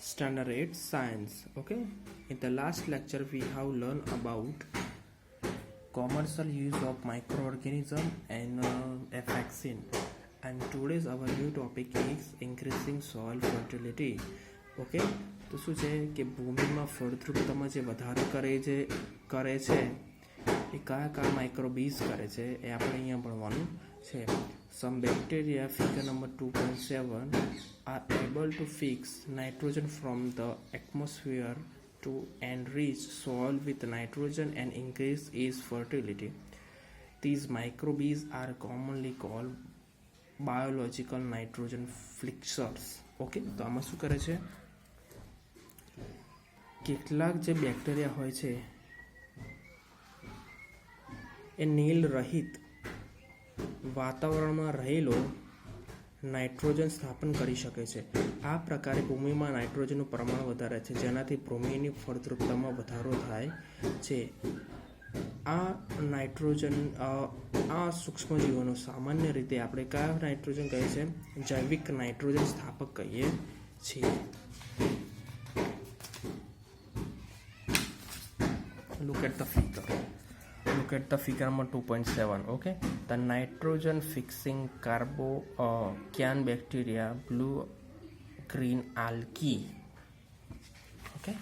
Standard 8 Science. Okay, in the last lecture we have learned about commercial use of microorganism and a vaccine, and today's our new topic is increasing soil fertility. Okay, તો શું છે કે ભૂમિમાં ફળદ્રુપતામાં જે વધારો કરે છે એ કયા માઇક્રોબીઝ કરે છે એ આપણે અહીંયા ભણવાનું છે. Some bacteria, figure number 2.7, are able to fix nitrogen from the atmosphere to enrich soil with nitrogen and increase its fertility. These microbees are commonly called biological nitrogen fixers. Okay, તો આમાં શું કરે છે, કેટલાક જે બેક્ટેરિયા હોય છે એ નીલ રહિત વાતાવરણમાં રહેલો નાઇટ્રોજન સ્થાપન કરી શકે છે. આ પ્રકારે ભૂમિમાં નાઇટ્રોજનનું પ્રમાણ વધારે છે, જેનાથી ભૂમિની ફળદ્રુપતામાં વધારો થાય છે. આ નાઇટ્રોજન આ સૂક્ષ્મજીવોનો સામાન્ય રીતે આપણે કયા નાઇટ્રોજન કહીએ છીએ? જૈવિક નાઇટ્રોજન સ્થાપક કહીએ છીએ. Look at the figure. Look at the figure number 2.7. Okay, the nitrogen fixing cyan bacteria, blue green algae. Okay,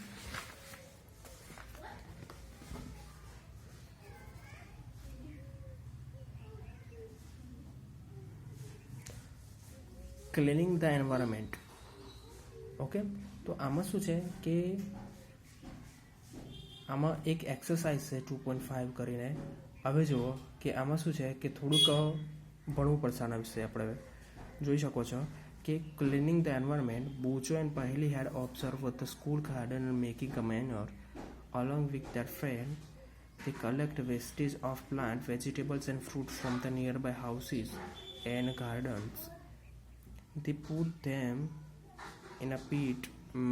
cleaning the environment. Okay, તો આમાં શું છે કે આમાં એક એક્સરસાઇઝ છે 2.5 કરીને. હવે જુઓ કે આમાં શું છે કે થોડુંક ભણવું પડશે આના વિશે. આપણે જોઈ શકો છો કે ક્લિનિંગ ધ એન્વાયરમેન્ટ, બોચો એન્ડ પહેલી head observe the school garden and making a manure along with their friend. They collect wastage of plant, vegetables and fruit from the nearby houses and gardens. They put them in a pit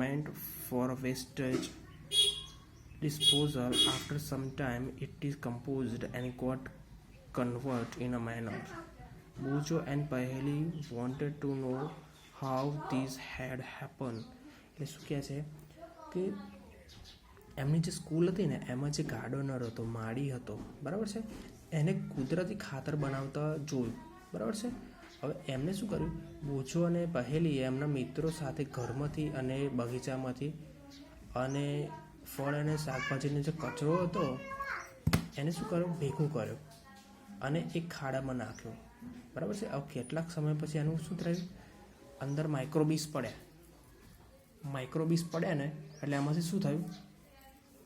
meant for wastage disposal. After some time it is composed and got converted in a manner. Bojo and Paheli wanted to know how this had happened. એટલે શું કહે છે કે એમની જે school હતી ને એમાં જે ગાર્ડનર હતો, માળી હતો, બરાબર છે, એને કુદરતી ખાતર બનાવતા જોયું, બરાબર છે. હવે એમને શું કર્યું, બોજો અને પહેલીએ એમના મિત્રો સાથે ઘરમાંથી અને બગીચામાંથી અને ફળ અને શાકભાજીનો જે કચરો હતો એને શું કર્યું, ભેગું કર્યો અને એક ખાડામાં નાખ્યો, બરાબર છે. હવે કેટલાક સમય પછી એનું શું થયું, અંદર માઇક્રોબીસ પડ્યા ને એટલે આમાંથી શું થયું,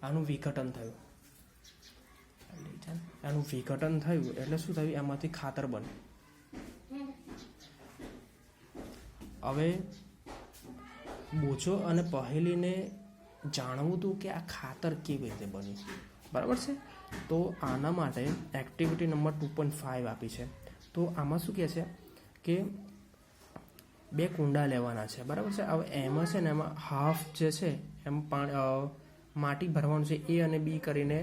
આનું વિઘટન થયું. એટલે શું થયું, એમાંથી ખાતર બન્યું. હવે બોજો અને પહેલીને જાણવું હતું કે આ ખાતર કેવી રીતે બન્યું, બરાબર છે. તો આના માટે એક્ટિવિટી નંબર 2.5 આપી છે. તો આમાં શું કહે છે કે 2 કુંડા લેવાના છે, બરાબર છે. હવે એમાં છે ને એમાં હાફ જે છે એમ માટી ભરવાનું છે, એ અને બી કરીને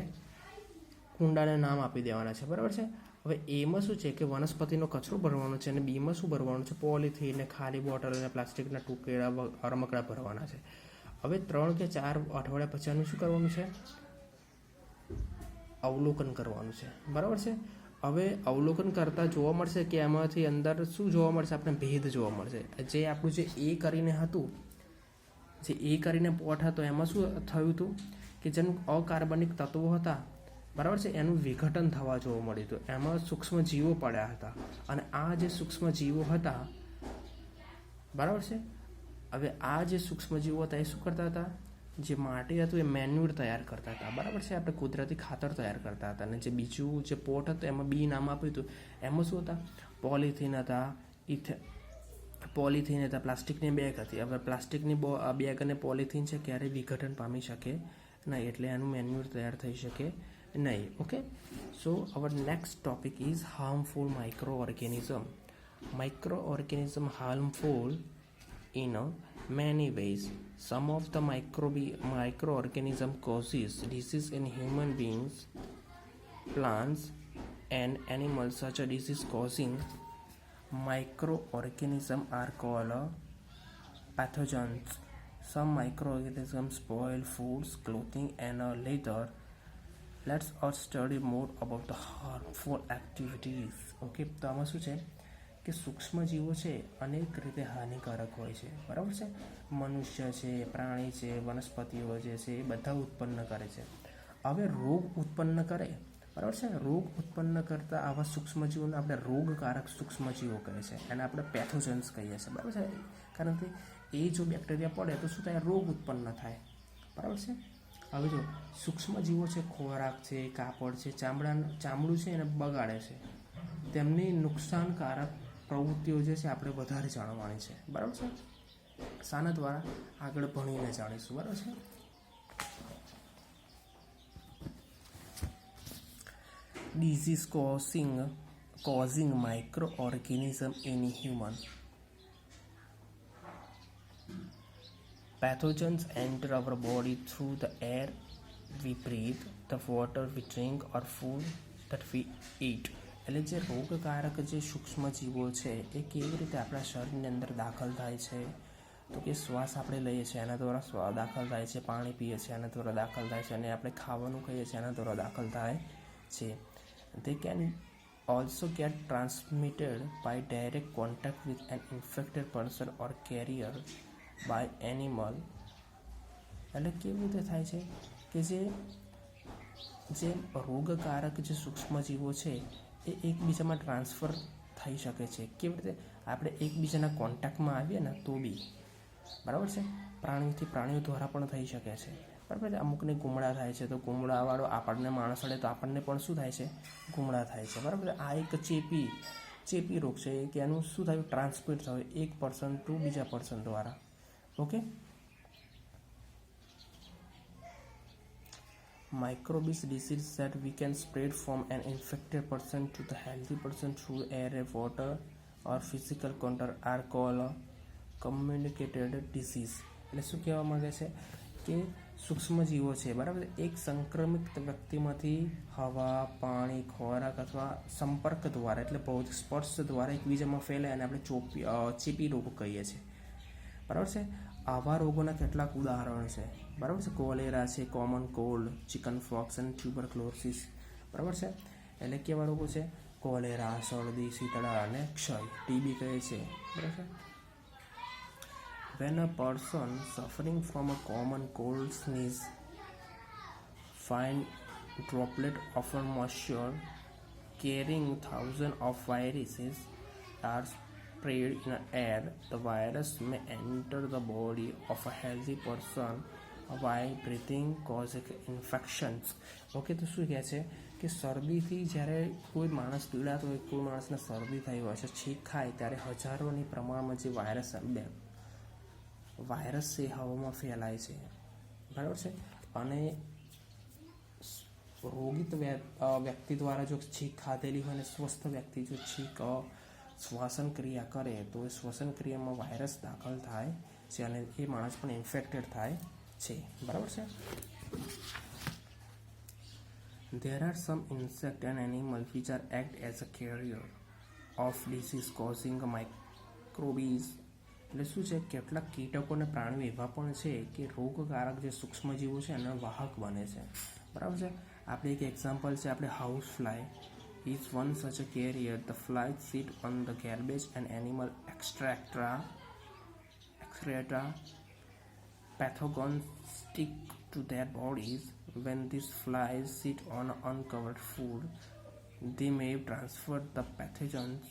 કુંડાને નામ આપી દેવાના છે, બરાબર છે. હવે એમાં શું છે કે વનસ્પતિનો કચરો ભરવાનો છે અને બીમાં શું ભરવાનું છે, પોલિથીન ને ખાલી બોટલ અને પ્લાસ્ટિકના ટુકડા રમકડા ભરવાના છે. હવે 3 કે 4 અઠવાડિયા પછી આનું શું કરવાનું છે, અવલોકન કરવાનું છે, બરાબર છે. હવે અવલોકન કરતાં જોવા મળશે કે એમાંથી અંદર શું જોવા મળશે, આપણે ભેદ જોવા મળશે. જે આપણું જે એ કરીને હતું, જે એ કરીને પોટ હતો, એમાં શું થયું હતું કે જેમ અકાર્બનિક તત્વો હતા, બરાબર છે, એનું વિઘટન થવા જોવા મળ્યું હતું. એમાં સૂક્ષ્મ જીવો પડ્યા હતા અને આ જે સૂક્ષ્મ જીવો હતા, બરાબર છે. હવે આ જે સૂક્ષ્મજીવો હતા એ શું કરતા હતા, જે માટી હતું એ મેન્યુર તૈયાર કરતા હતા, બરાબર છે, આપણે કુદરતી ખાતર તૈયાર કરતા હતા. અને જે બીજું જે પોટ હતું એમાં બી નામ આપ્યું હતું, એમાં શું હતા, પોલિથીન હતા, પ્લાસ્ટિકની બેગ હતી. હવે પ્લાસ્ટિકની બેગ અને પોલિથીન છે ક્યારેય વિઘટન પામી શકે નહીં, એટલે એનું મેન્યુર તૈયાર થઈ શકે નહીં. Okay, so our next topic is harmful microorganism. Microorganisms harmful in many ways. Some of the microorganism causes disease in human beings, plants and animals. Such a disease causing microorganisms are called pathogens. Some microorganisms spoil foods, clothing, and leather. Let's us study more about the harmful activities. Okay, તો આમાં શું છે કે સૂક્ષ્મજીવો છે અનેક રીતે હાનિકારક હોય છે, બરાબર છે. મનુષ્ય છે, પ્રાણી છે, વનસ્પતિઓ જે છે એ બધા ઉત્પન્ન કરે છે. હવે રોગ ઉત્પન્ન કરે, બરાબર છે. રોગ ઉત્પન્ન કરતા આવા સૂક્ષ્મજીવોને આપણે રોગકારક સૂક્ષ્મજીવો કહે છે, એને આપણે પેથોજન્સ કહીએ છીએ, બરાબર છે. કારણ કે એ જો બેક્ટેરિયા પડે તો શું થાય, રોગ ઉત્પન્ન થાય, બરાબર છે. હવે જો સૂક્ષ્મજીવો છે, ખોરાક છે, કાપડ છે, ચામડું છે એને બગાડે છે. તેમની નુકસાનકારક પ્રવૃત્તિઓ જે છે આપણે વધારે જાણવાની છે, બરાબર છે. શાના દ્વારા? આગળ ભણીને જાણીશું, બરાબર છે. Disease causing microorganism in human. Pathogens enter our body through the air we breathe, the water we drink, or food that we eat. એટલે જે રોગકારક જે સૂક્ષ્મજીવો છે એ કેવી રીતે આપણા શરીરની અંદર દાખલ થાય છે, તો કે શ્વાસ આપણે લઈએ છીએ એના દ્વારા દાખલ થાય છે, પાણી પીએ છીએ એના દ્વારા દાખલ થાય છે, અને આપણે ખાવાનું ખાઈએ છીએ એના દ્વારા દાખલ થાય છે. They can also get transmitted by direct contact with an infected person or carrier by animal. એટલે કેવી રીતે થાય છે કે જે રોગકારક જે સૂક્ષ્મજીવો છે એ એકબીજામાં ટ્રાન્સફર થઈ શકે છે. કેવી રીતે? આપણે એકબીજાના કોન્ટેક્ટમાં આવીએ ને તો બી, બરાબર છે. પ્રાણીઓથી પ્રાણીઓ દ્વારા પણ થઈ શકે છે, બરાબર છે. અમુકને ગુમડા થાય છે તો ગુમડાવાળો આપણને માણસ અડે તો આપણને પણ શું થાય છે, ગુમડા થાય છે, બરાબર. આ એક ચેપી રોગ છે કે એનું શું થયું, ટ્રાન્સમિટ થયું એક પર્સન ટુ બીજા પર્સન દ્વારા. Okay. Microbes disease that we can spread from an infected person to the healthy person through air, water, or physical contact are called communicated disease. એટલે શું કહેવા માંગે છે કે સૂક્ષ્મજીવો છે, બરાબર. એક સંક્રમિત વ્યક્તિમાંથી હવા, પાણી, ખોરાક અથવા સંપર્ક દ્વારા એટલે ભૌતિક સ્પર્શ દ્વારા એકબીજામાં ફેલાય અને આપણે ચેપી રોગ કહીએ છીએ, બરાબર છે. આવા રોગોના કેટલાક ઉદાહરણ છે, બરાબર છે. કોલેરા છે, કોમન કોલ્ડ, ચિકન પોક્સ અને ટ્યુબરક્લોસિસ, બરાબર છે. એટલે કેવા રોગો છે? કોલેરા, શરદી, શીતળા અને ક્ષય, ટીબી કહે છે, બરાબર છે. When a person suffering from a common cold sneeze, fine droplet of a moisture carrying thousands of viruses are spread in the air, the virus may enter the body of a healthy person by breathing, causing infections. Okay, તો શું કહે છે કે શરદીથી જ્યારે કોઈ માણસ પીડાતો હોય, કોઈ માણસને શરદી થઈ હોય છે, છીંક ખાય ત્યારે હજારોની પ્રમાણમાં જે વાયરસ છે હવામાં ફેલાય છે, બરાબર છે. અને રોગિત વ્યક્તિ દ્વારા જો છીંક ખાધેલી હોય અને સ્વસ્થ વ્યક્તિ જો છીંક શ્વસન ક્રિયા કરે તો એ શ્વસન ક્રિયામાં વાયરસ દાખલ થાય છે અને એ માણસ પણ ઇન્ફેક્ટેડ થાય છે, બરાબર છે. There are some insects and animals which are act as a carrier of disease causing microbes. એટલે શું છે, કેટલાક કીટકો અને પ્રાણીઓ એવા પણ છે કે રોગકારક જે સૂક્ષ્મજીવો છે એના વાહક બને છે, બરાબર છે. આપણે એક એક્ઝામ્પલ છે, આપણે house fly is one such a carrier. The flies sit on the garbage and animal excreta. Pathogens stick to their bodies. When these flies sit on uncovered food, they may transfer the pathogens.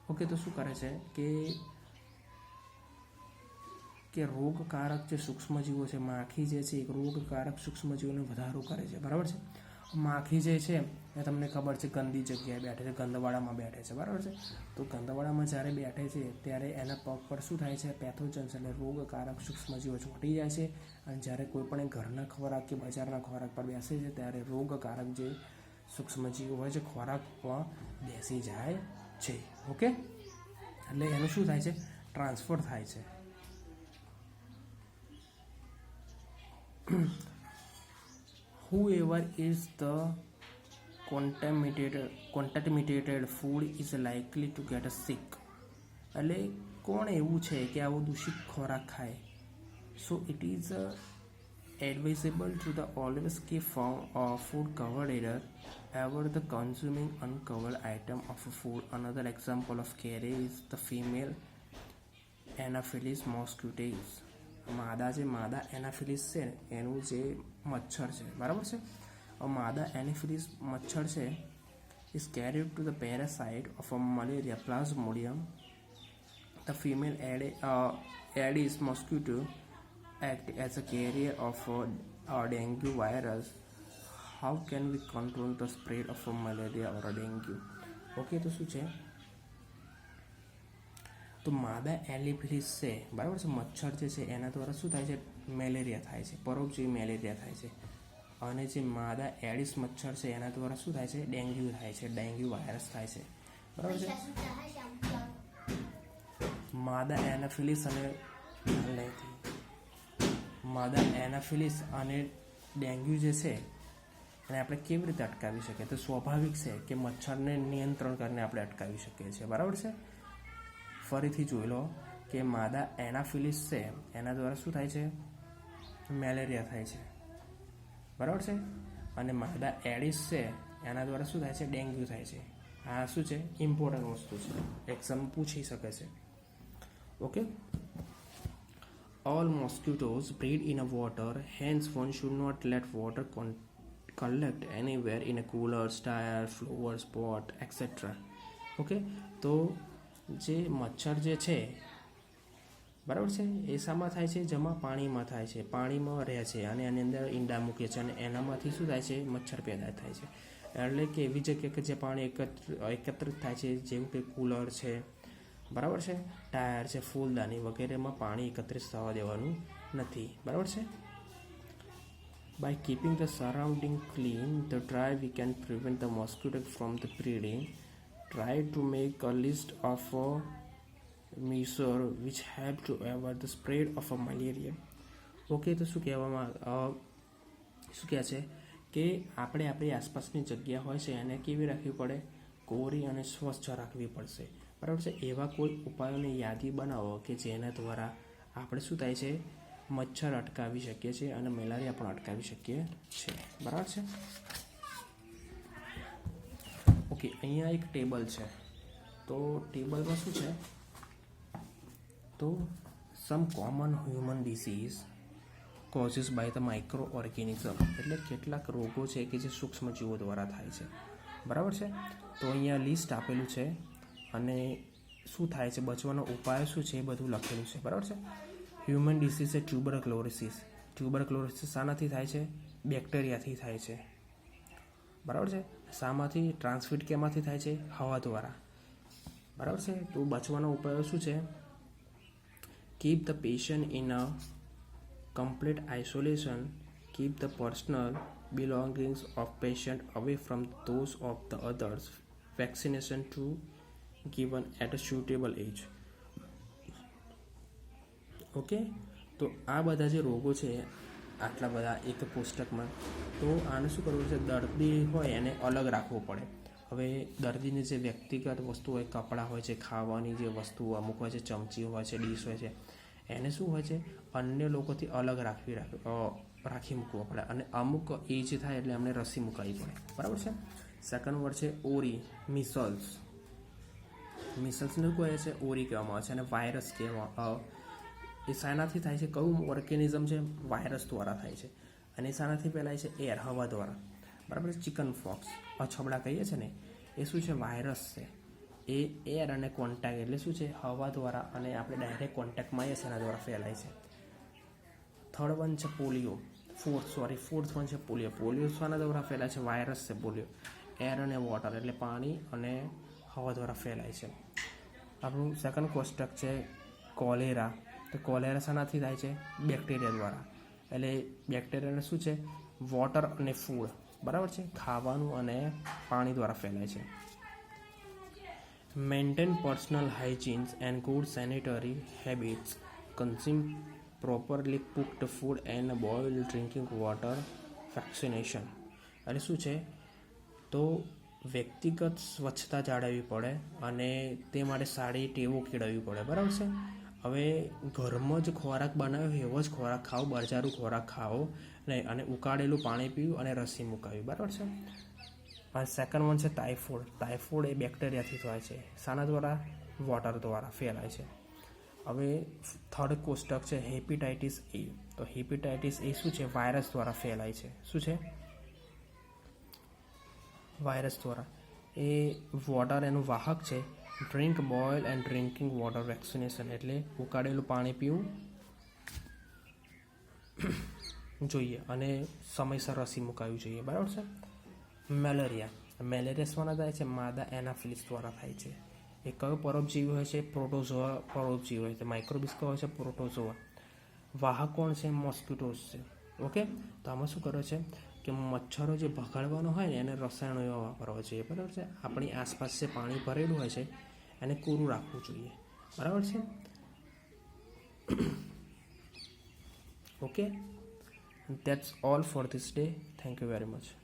Okay, તો શું કરે છે કે રોગકારક જે સૂક્ષ્મજીવો છે, માખી જે છે એક રોગકારક સૂક્ષ્મજીવોને વધારો કરે છે, બરાબર છે. માખી જે છે એ તમને ખબર છે ગંદી જગ્યાએ બેઠે છે, ગંદવાડામાં બેઠે છે, બરાબર છે. તો ગંદવાડામાં જ્યારે બેઠે છે ત્યારે એના પગ પર શું થાય છે, પેથોજન્સ એટલે રોગકારક સૂક્ષ્મજીવો ચોંટી જાય છે. અને જ્યારે કોઈ પણ ઘરના ખોરાક કે બજારના ખોરાક પર બેસે છે ત્યારે રોગકારક જે સૂક્ષ્મજીવો હોય છે ખોરાકમાં બેસી જાય છે. ઓકે, એટલે એનું શું થાય છે, ટ્રાન્સફર થાય છે. Whoever is the contaminated food is likely to get sick. એટલે કોણ એવું છે કે આવો દૂષિત ખોરાક ખાય? So it is advisable to the always keep food covered either ever the consuming uncovered item of a food. Another example of carrier is the female Anopheles mosquitoes. માદા એનાફિલિસ છે એનું જે મચ્છર છે, બરાબર છે. માદા એનાફિલિસ મચ્છર છે is carried to the parasite of a malaria plasmodium. The female Aedes mosquito act as a carrier of a dengue virus. How can we control the spread of a malaria or a dengue? Okay, તો શું છે? તો માદા એનાફિલિસ છે, બરાબર છે, મચ્છર જે છે એના દ્વારા શું થાય છે? મેલેરિયા થાય છે, પરોપજીવી મેલેરિયા થાય છે. અને જે માદા એડિસ મચ્છર છે એના દ્વારા શું થાય છે? ડેન્ગ્યુ થાય છે, ડેન્ગ્યુ વાયરસ થાય છે, બરાબર છે. માદા એનાફિલિસ અને ડેન્ગ્યુ જે છે એને આપણે કેવી રીતે અટકાવી શકીએ? તો સ્વાભાવિક છે કે મચ્છરને નિયંત્રણ કરીને આપણે અટકાવી શકીએ છીએ, બરાબર છે. ફરીથી જોઈ લો કે માદા એનાફિલિસ છે એના દ્વારા શું થાય છે? મેલેરિયા થાય છે, બરાબર છે. અને માદા એડિસ છે એના દ્વારા શું થાય છે? ડેન્ગ્યુ થાય છે. આ શું છે? ઇમ્પોર્ટન્ટ વસ્તુ છે, એક્ઝામ પૂછી શકે છે. Okay. All mosquitoes breed in a water, hence one should not let water collect anywhere in a coolers, tire, flowers, pot, etc. Okay, તો જે મચ્છર જે છે, બરાબર છે, એ શામાં થાય છે? જેમાં પાણીમાં થાય છે, પાણીમાં રહે છે અને એની અંદર ઈંડા મૂકે છે અને એનામાંથી શું થાય છે? મચ્છર પેદા થાય છે. એટલે કે એવી જગ્યા કે જે પાણી એકત્રિત થાય છે, જેવું કે કુલર છે, બરાબર છે, ટાયર છે, ફૂલદાની વગેરેમાં પાણી એકત્રિત થવા દેવાનું નથી, બરાબર છે. By keeping the surrounding clean, the dry, we can prevent the mosquito from the breeding. Try to make a list of measures which help to avoid the spread of a malaria. Okay, તો શું કહે છે કે આપણે આપણી આસપાસની જગ્યા હોય છે એને કેવી રાખવી પડે? કોરી અને સ્વચ્છ રાખવી પડશે, બરાબર છે. એવા કોઈ ઉપાયોની યાદી બનાવો કે જેના દ્વારા આપણે શું થાય છે? મચ્છર અટકાવી શકીએ છીએ અને મેલેરિયા પણ અટકાવી શકીએ છીએ, બરાબર છે. ઓકે, અહીંયા એક ટેબલ છે. તો ટેબલમાં શું છે? તો some common human disease causes by the microorganism, એટલે કેટલાક રોગો છે કે જે સૂક્ષ્મજીવો દ્વારા થાય છે, બરાબર છે. તો અહીંયા લિસ્ટ આપેલું છે અને શું થાય છે, બચવાનો ઉપાય શું છે એ બધું લખેલું છે, બરાબર છે. હ્યુમન ડિસીઝ એ ટ્યુબરક્લોસિસ. ટ્યુબરક્લોસિસ શાનાથી થાય છે? બેક્ટેરિયાથી થાય છે, બરાબર છે. શામાંથી ટ્રાન્સમિટ કેમાંથી થાય છે? હવા દ્વારા, બરાબર છે. તો બચવાનો ઉપાયો શું છે? Keep the patient in a complete isolation, keep the personal belongings of patient away from those of the others, vaccination to given at a suitable age. Okay, તો આ બધા જે રોગો છે આટલા બધા એક કોષ્ટકમાં, તો આને શું કરવું છે? દર્દી હોય એને અલગ રાખવો પડે. હવે દર્દીની જે વ્યક્તિગત વસ્તુ હોય, કપડાં હોય છે, ખાવાની જે વસ્તુઓ અમુક હોય છે, ચમચી હોય છે, ડીશ હોય છે, એને શું હોય છે? અન્ય લોકોથી અલગ રાખી મૂકવો પડે અને અમુક એજ થાય એટલે એમને રસી મુકાવી પડે, બરાબર છે. સેકન્ડ વર્ડ છે ઓરી, મિસલ્સ. મિસલ્સને કહે છે ઓરી કહેવામાં આવે છે અને વાયરસ કહેવામાં. એ શાનાથી થાય છે? કયું ઓર્ગેનિઝમ છે? વાયરસ દ્વારા થાય છે. અને એ શાનાથી ફેલાય છે? એર, હવા દ્વારા, બરાબર છે. ચિકન ફોક્સ, અછબડા કહીએ છીએ ને, એ શું છે? વાયરસ છે. એ એર અને કોન્ટેક્ટ એટલે શું છે? હવા દ્વારા, અને આપણે ડાયરેક્ટ કોન્ટેક્ટમાં આવીએ છીએ એના દ્વારા ફેલાય છે. થર્ડ વન છે પોલિયો. ફોર્થ વન છે પોલિયો. પોલિયો શાના દ્વારા ફેલાય છે? વાયરસ છે પોલિયો. એર અને વોટર એટલે પાણી અને હવા દ્વારા ફેલાય છે. આપણું સેકન્ડ કોષ્ટક છે કોલેરા. તો કોલેરા શાનાથી થાય છે? બેક્ટેરિયા દ્વારા. એટલે બેક્ટેરિયાને શું છે? વોટર અને ફૂડ, બરાબર છે, ખાવાનું અને પાણી દ્વારા ફેલાય છે. Maintain personal hygiene and good sanitary habits. Consume properly cooked food and boiled drinking water. Vaccination. એટલે શું છે? તો વ્યક્તિગત સ્વચ્છતા જાળવવી પડે અને તે માટે સારી ટેવો કેળવવી પડે, બરાબર છે. હવે ઘરમાં જ ખોરાક બનાવ્યો એવો જ ખોરાક ખાઓ, બજારું ખોરાક ખાઓ નહીં, અને ઉકાળેલું પાણી પીવું અને રસી મુકાવી, બરાબર છે. અને સેકન્ડ વન છે ટાઇફોઇડ. ટાઇફોઇડ એ બેક્ટેરિયાથી થાય છે. શાના દ્વારા? વોટર દ્વારા ફેલાય છે. હવે થર્ડ કોષ્ટક છે હેપેટાઇટિસ એ. તો હેપેટાઇટિસ એ શું છે? વાયરસ દ્વારા ફેલાય છે. શું છે? વાયરસ દ્વારા. એ વોટર એનું વાહક છે. Drink, boil and drinking water vaccination, એટલે ઉકાળેલું પાણી પીવું જોઈએ અને સમયસર રસી મુકાવી જોઈએ, બરાબર છે. મેલેરિયા. મેલેરિયા શાના થાય છે? માદા એનાફિલિસ દ્વારા થાય છે. એ કયો પરોપજીવી હોય છે? પ્રોટોઝોઆ પરોપજીવી હોય છે. માઇક્રોબિસ કયો હોય છે? પ્રોટોઝોઆ. વાહક કોણ છે? મોસ્કિટોઝ છે. ઓકે. તો આમાં શું કરે છે કે મચ્છરો જે ભગાડવાનો હોય ને એને રસાયણો એવા વાપરવા જોઈએ, બરાબર છે. આપણી આસપાસ જે પાણી ભરેલું હોય છે એને કોરું રાખવું જોઈએ, બરાબર છે. Okay. That's all for this day. Thank you very much.